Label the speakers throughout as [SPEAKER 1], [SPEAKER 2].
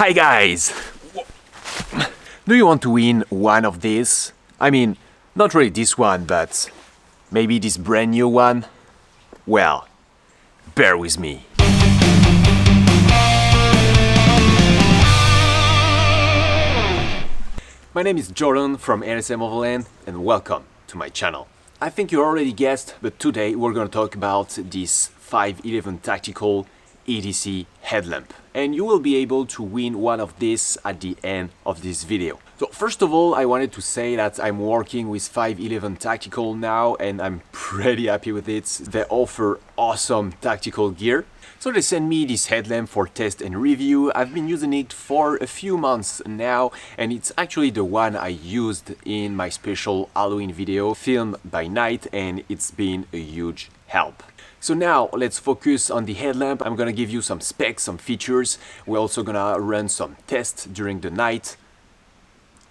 [SPEAKER 1] Hi guys! Do you want to win one of these? I mean, not really this one, but maybe this brand new one? Well, bear with me. My name is Jordan from ALNSM OVERLAND and welcome to my channel. I think you already guessed, but today we're gonna talk about this 511 Tactical EDC Headlamp, and you will be able to win one of these at the end of this video. So first of all, I wanted to say that I'm working with 511 Tactical now and I'm pretty happy with it. They offer awesome tactical gear. So they sent me this headlamp for test and review. I've been using it for a few months now, and it's actually the one I used in my special Halloween video filmed by night, and it's been a huge help. So now let's focus on the headlamp. I'm gonna give you some specs, some features. We're also gonna run some tests during the night.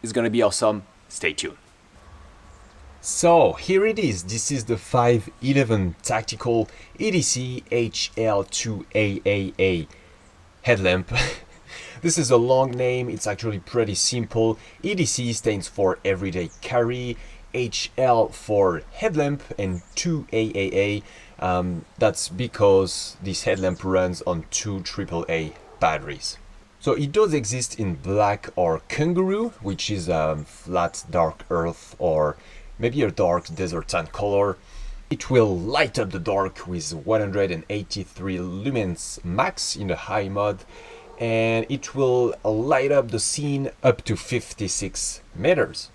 [SPEAKER 1] It's gonna be awesome. Stay tuned. So here it is. This is the 511 Tactical EDC HL2AAA headlamp. This is a long name. It's actually pretty simple. EDC stands for Everyday Carry, HL for headlamp, and 2AAA. That's because this headlamp runs on 2 AAA batteries. So it does exist in black or kangaroo, which is a flat dark earth or maybe a dark desert sand color. It will light up the dark with 183 lumens max in the high mode, and it will light up the scene up to 56 meters.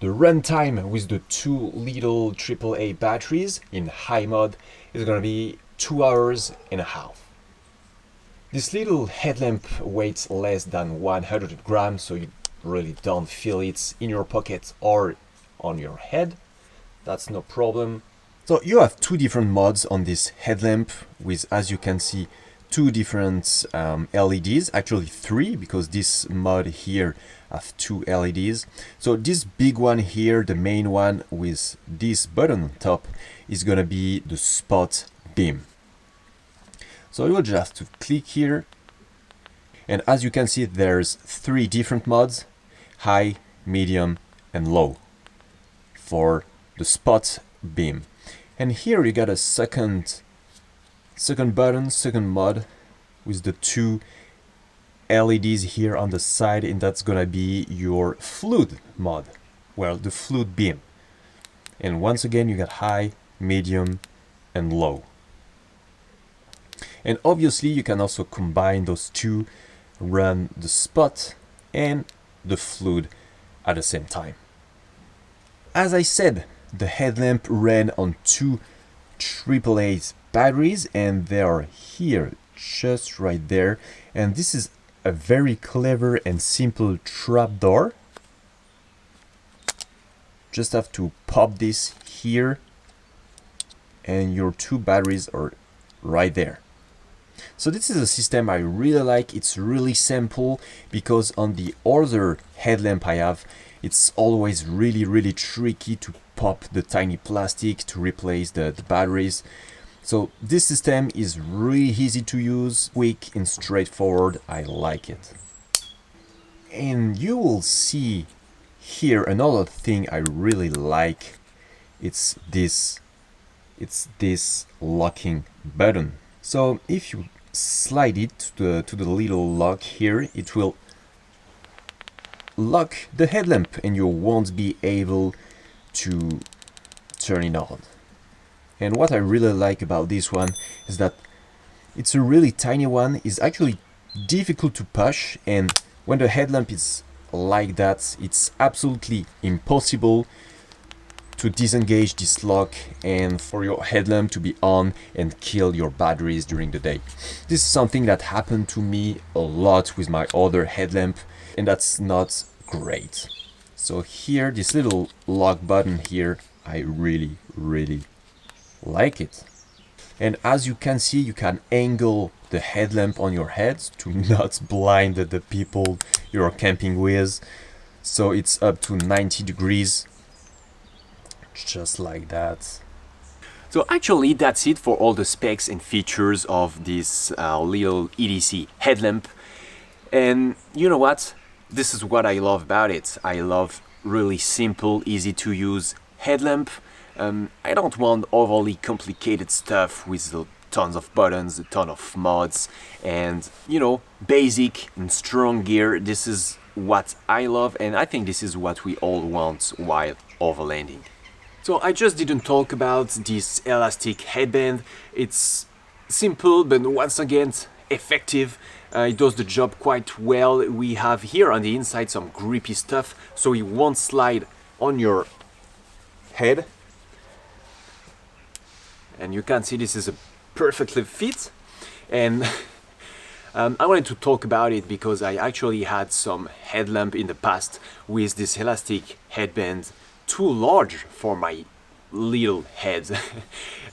[SPEAKER 1] The runtime with the 2 little AAA batteries in high mode is going to be 2 hours and a half. This little headlamp weighs less than 100 grams, so you really don't feel it in your pocket or on your head. That's no problem. So you have 2 different modes on this headlamp with, as you can see, 2 different LEDs, actually 3, because this mode here have 2 LEDs. So this big one here, the main one with this button on top, is gonna be the spot beam. So you will just have to click here, and as you can see, there's 3 different modes: high, medium, and low for the spot beam. And here you got a second button, second mode, with the 2 LEDs here on the side, and that's gonna be your flood mode, well, the flood beam. And once again, you got high, medium, and low. And obviously you can also combine those 2, run the spot and the flood at the same time. As I said, the headlamp ran on 2 AAA batteries, and they are here, just right there. And this is a very clever and simple trap door. Just have to pop this here, and your 2 batteries are right there. So this is a system I really like. It's really simple, because on the other headlamp I have, it's always really tricky to pop the tiny plastic to replace the batteries. So this system is really easy to use, quick and straightforward. I like it. And you will see here another thing I really like. It's this locking button. So if you slide it to the little lock here, it will lock the headlamp and you won't be able to turn it on. And what I really like about this one is that it's a really tiny one. It's actually difficult to push, and when the headlamp is like that, it's absolutely impossible to disengage this lock and for your headlamp to be on and kill your batteries during the day. This is something that happened to me a lot with my other headlamp, and that's not great. So here, this little lock button here, I really like it. And as you can see, you can angle the headlamp on your head to not blind the people you're camping with. So it's up to 90 degrees, just like that. So actually that's it for all the specs and features of this little EDC headlamp. And you know what? This is what I love about it. I love really simple, easy to use headlamp. I don't want overly complicated stuff with tons of buttons, a ton of mods, and you know, basic and strong gear. This is what I love, and I think this is what we all want while overlanding. So I just didn't talk about this elastic headband. It's simple, but once again effective. It does the job quite well. We have here on the inside some grippy stuff, so it won't slide on your head. And you can see this is a perfectly fit. And I wanted to talk about it because I actually had some headlamp in the past with this elastic headband too large for my little head.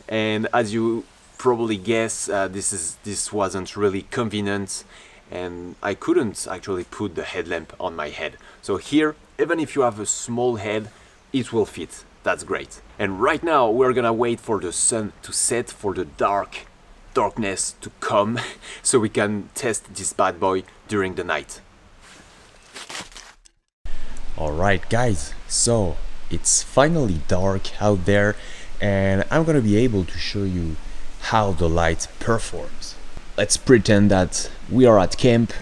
[SPEAKER 1] And as you probably guess, this wasn't really convenient, and I couldn't actually put the headlamp on my head. So here, even if you have a small head, it will fit. That's great. And right now we're gonna wait for the sun to set, for the darkness to come, so we can test this bad boy during the night.
[SPEAKER 2] Alright guys, so it's finally dark out there, and I'm gonna be able to show you how the light performs. Let's pretend that we are at camp,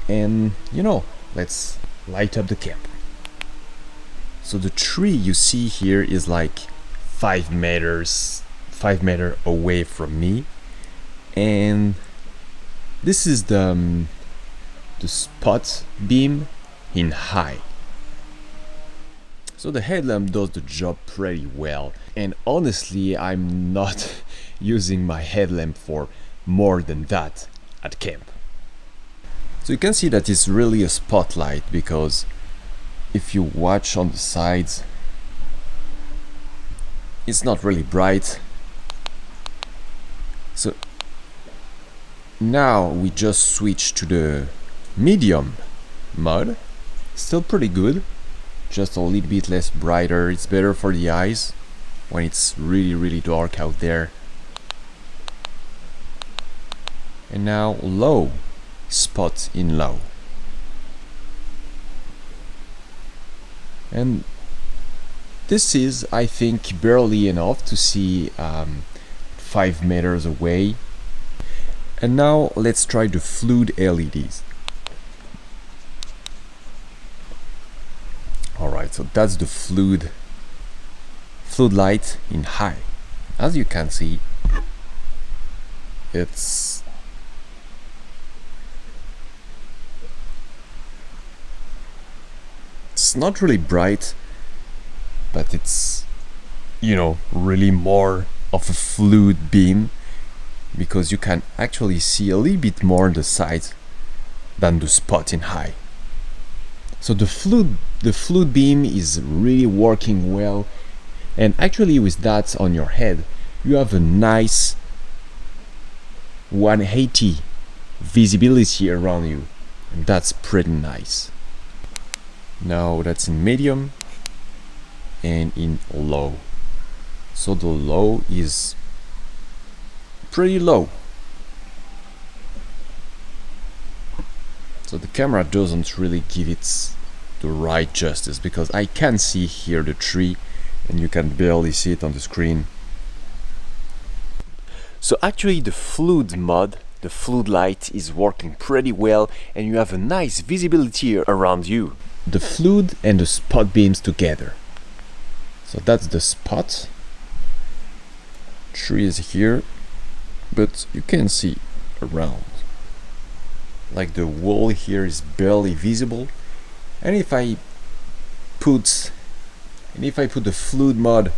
[SPEAKER 2] and you know, let's light up the camp. So the tree you see here is like 5 meters away from me, and this is the spot beam in high. So the headlamp does the job pretty well, and honestly I'm not using my headlamp for more than that at camp. So you can see that it's really a spotlight, because if you watch on the sides, it's not really bright. So now we just switch to the medium mode. Still pretty good, just a little bit less brighter. It's better for the eyes when it's really dark out there. And now low, spot in low. And this is, I think, barely enough to see 5 meters away. And now let's try the fluid LEDs. Alright, so that's the fluid light in high. As you can see, it's not really bright, but it's, you know, really more of a fluid beam, because you can actually see a little bit more on the sides than the spot in high. So the fluid beam is really working well, and actually with that on your head you have a nice 180 visibility around you, and that's pretty nice. Now that's in medium and in low. So the low is pretty low. So the camera doesn't really give it the right justice, because I can see here the tree and you can barely see it on the screen.
[SPEAKER 1] So actually the fluid mode, the fluid light, is working pretty well, and you have a nice visibility around you.
[SPEAKER 2] The fluid and the spot beams together. So that's the spot. Tree is here, but you can see around. Like the wall here is barely visible, and if I put the fluid mode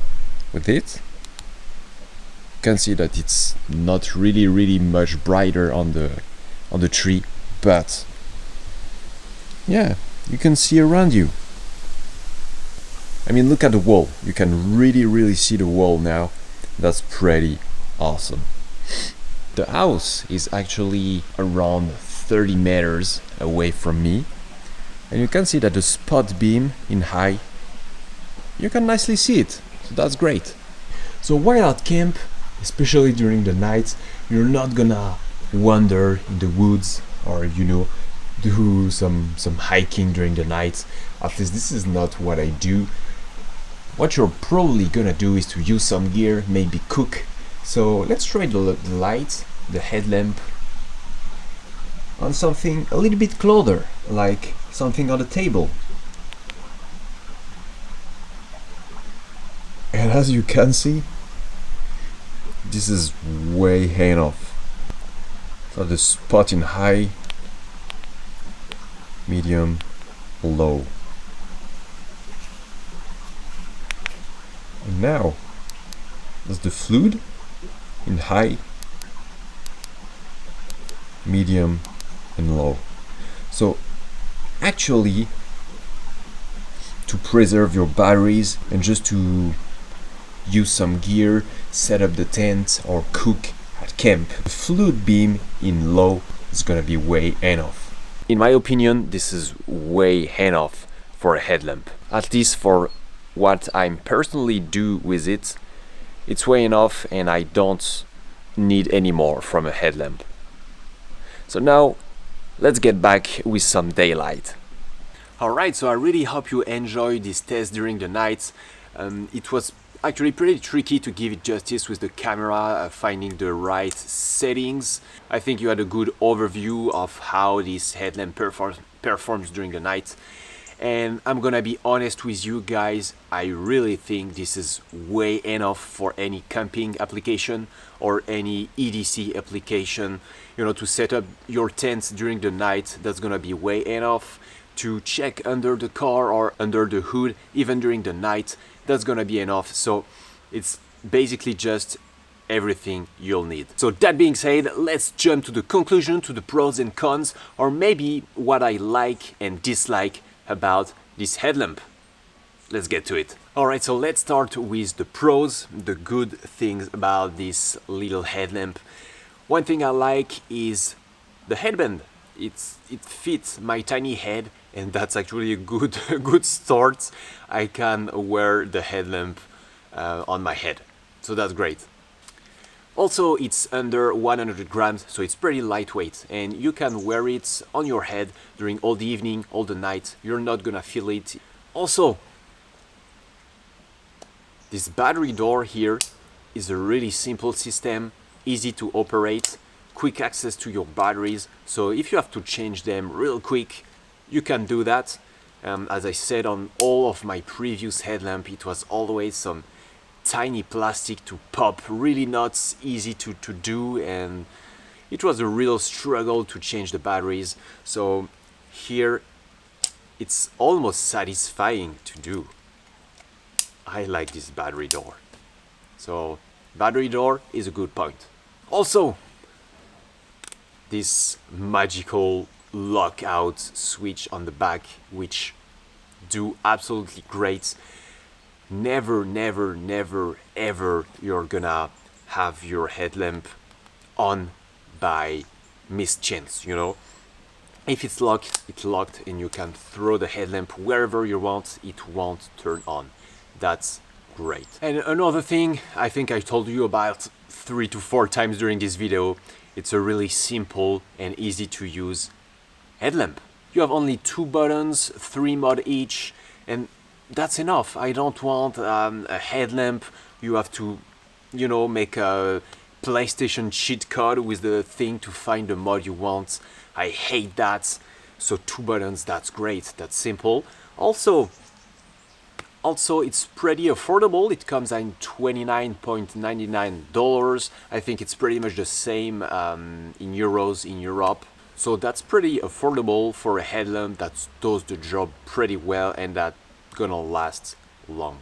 [SPEAKER 2] with it, you can see that it's not really much brighter on the tree, but yeah, you can see around you. I mean, look at the wall. You can really see the wall now. That's pretty awesome. The house is actually around 30 meters away from me, and you can see that the spot beam in high, you can nicely see it. So that's great. So while at camp, especially during the night, you're not gonna wander in the woods
[SPEAKER 1] or do some hiking during the night. At least this is not what I do. What you're probably gonna do is to use some gear, maybe cook. So let's try the light, the headlamp, on something a little bit closer, like something on the table. And as you can see, this is way enough. So the spot in high, medium, low. And now there's the fluid in high, medium, and low. So actually, to preserve your batteries and just to use some gear, set up the tent or cook at camp, the fluid beam in low is gonna be way enough. In my opinion, this is way enough for a headlamp. At least for what I personally do with it, it's way enough, and I don't need any more from a headlamp. So now let's get back with some daylight. Alright, so I really hope you enjoyed this test during the night. It was actually pretty tricky to give it justice with the camera, finding the right settings. I think you had a good overview of how this headlamp performs during the night. And I'm gonna be honest with you guys, I really think this is way enough for any camping application or any EDC application. To set up your tent during the night, that's gonna be way enough. To check under the car or under the hood, even during the night, that's gonna be enough. So it's basically just everything you'll need. So that being said, let's jump to the conclusion, to the pros and cons, or maybe what I like and dislike about this headlamp. Let's get to it. Alright, so let's start with the pros, the good things about this little headlamp. One thing I like is the headband. It fits my tiny head, and that's actually a good start. I can wear the headlamp on my head, so that's great. Also, it's under 100 grams, so it's pretty lightweight, and you can wear it on your head during all the evening, all the night. You're not gonna feel it. Also, this battery door here is a really simple system, easy to operate, quick access to your batteries. So if you have to change them real quick, you can do that. As I said on all of my previous headlamp, it was always some tiny plastic to pop, really not easy to do, and it was a real struggle to change the batteries. So here it's almost satisfying to do. I like this battery door. So battery door is a good point. Also, this magical lockout switch on the back, which do absolutely great. Never ever you're gonna have your headlamp on by mischance. If it's locked and you can throw the headlamp wherever you want, it won't turn on. That's great. And another thing, I think I told you about 3 to 4 times during this video, it's a really simple and easy to use headlamp. You have only 2 buttons, 3 mod each, and that's enough. I don't want a headlamp. You have to, make a PlayStation cheat code with the thing to find the mod you want. I hate that. So 2 buttons, that's great. That's simple. Also, it's pretty affordable. It comes in $29.99. I think it's pretty much the same in euros in Europe. So that's pretty affordable for a headlamp that does the job pretty well and that gonna last long.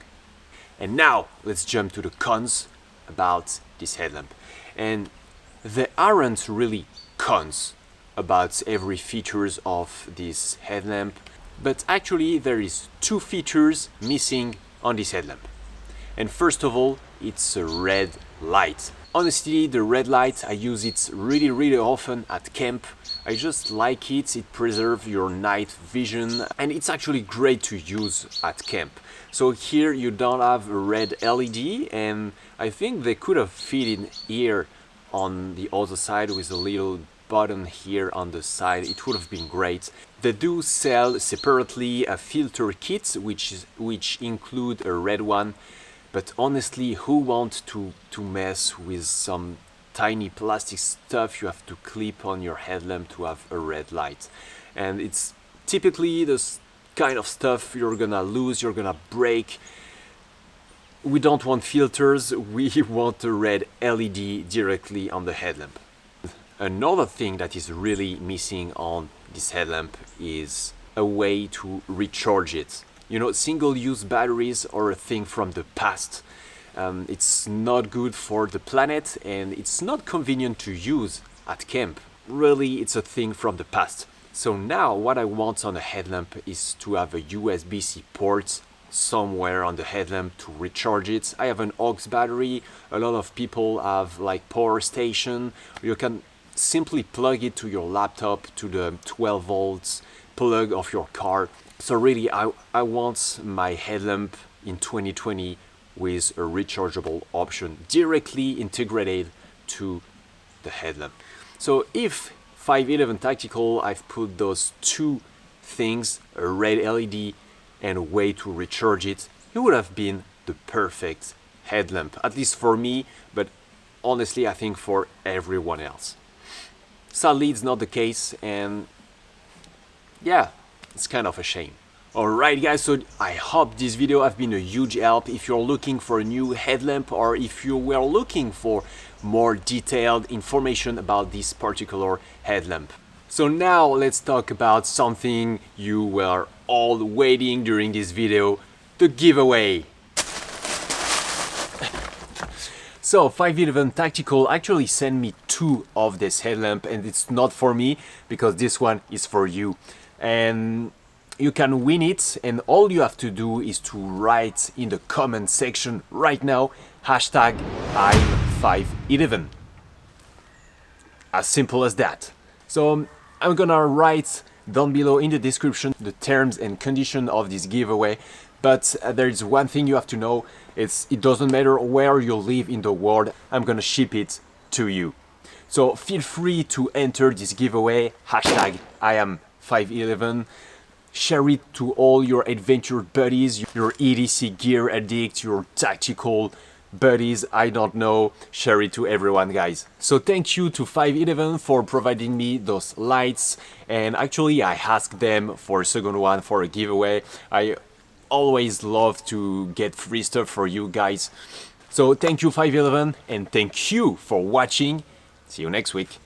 [SPEAKER 1] And now let's jump to the cons about this headlamp. And there aren't really cons about every features of this headlamp, but actually there is 2 features missing on this headlamp. And first of all, it's a red light. Honestly, the red light, I use it really often at camp. I just like it. It preserves your night vision, and it's actually great to use at camp. So here you don't have a red LED, and I think they could have fit in here on the other side with a little button here on the side, it would have been great. They do sell separately a filter kit, which include a red one, but honestly, who wants to mess with some tiny plastic stuff you have to clip on your headlamp to have a red light? And it's typically this kind of stuff you're gonna lose, you're gonna break. We don't want filters, we want a red LED directly on the headlamp. Another thing that is really missing on this headlamp is a way to recharge it. You know, single-use batteries are a thing from the past. It's not good for the planet and it's not convenient to use at camp. Really, it's a thing from the past. So now what I want on a headlamp is to have a USB-C port somewhere on the headlamp to recharge it. I have an aux battery, a lot of people have like power station. You can simply plug it to your laptop, to the 12 volts plug of your car. So really I want my headlamp in 2020 with a rechargeable option directly integrated to the headlamp. So if 511 Tactical, I've put those two things, a red LED and a way to recharge it, it would have been the perfect headlamp, at least for me, but honestly I think for everyone else. Sadly it's not the case, and yeah, it's kind of a shame. Alright guys, so I hope this video has been a huge help if you're looking for a new headlamp or if you were looking for more detailed information about this particular headlamp. So now let's talk about something you were all waiting during this video, the giveaway. So 511 Tactical actually sent me two of this headlamp, and it's not for me because this one is for you. And you can win it, and all you have to do is to write in the comment section right now hashtag I'm511. As simple as that. So I'm gonna write down below in the description the terms and conditions of this giveaway, but there's one thing you have to know, it doesn't matter where you live in the world, I'm gonna ship it to you. So feel free to enter this giveaway, hashtag IAM511, share it to all your adventure buddies, your EDC gear addict, your tactical buddies, I don't know, share it to everyone guys. So thank you to 511 for providing me those lights, and actually I asked them for a second one for a giveaway. I always love to get free stuff for you guys. So thank you 511, and thank you for watching. See you next week.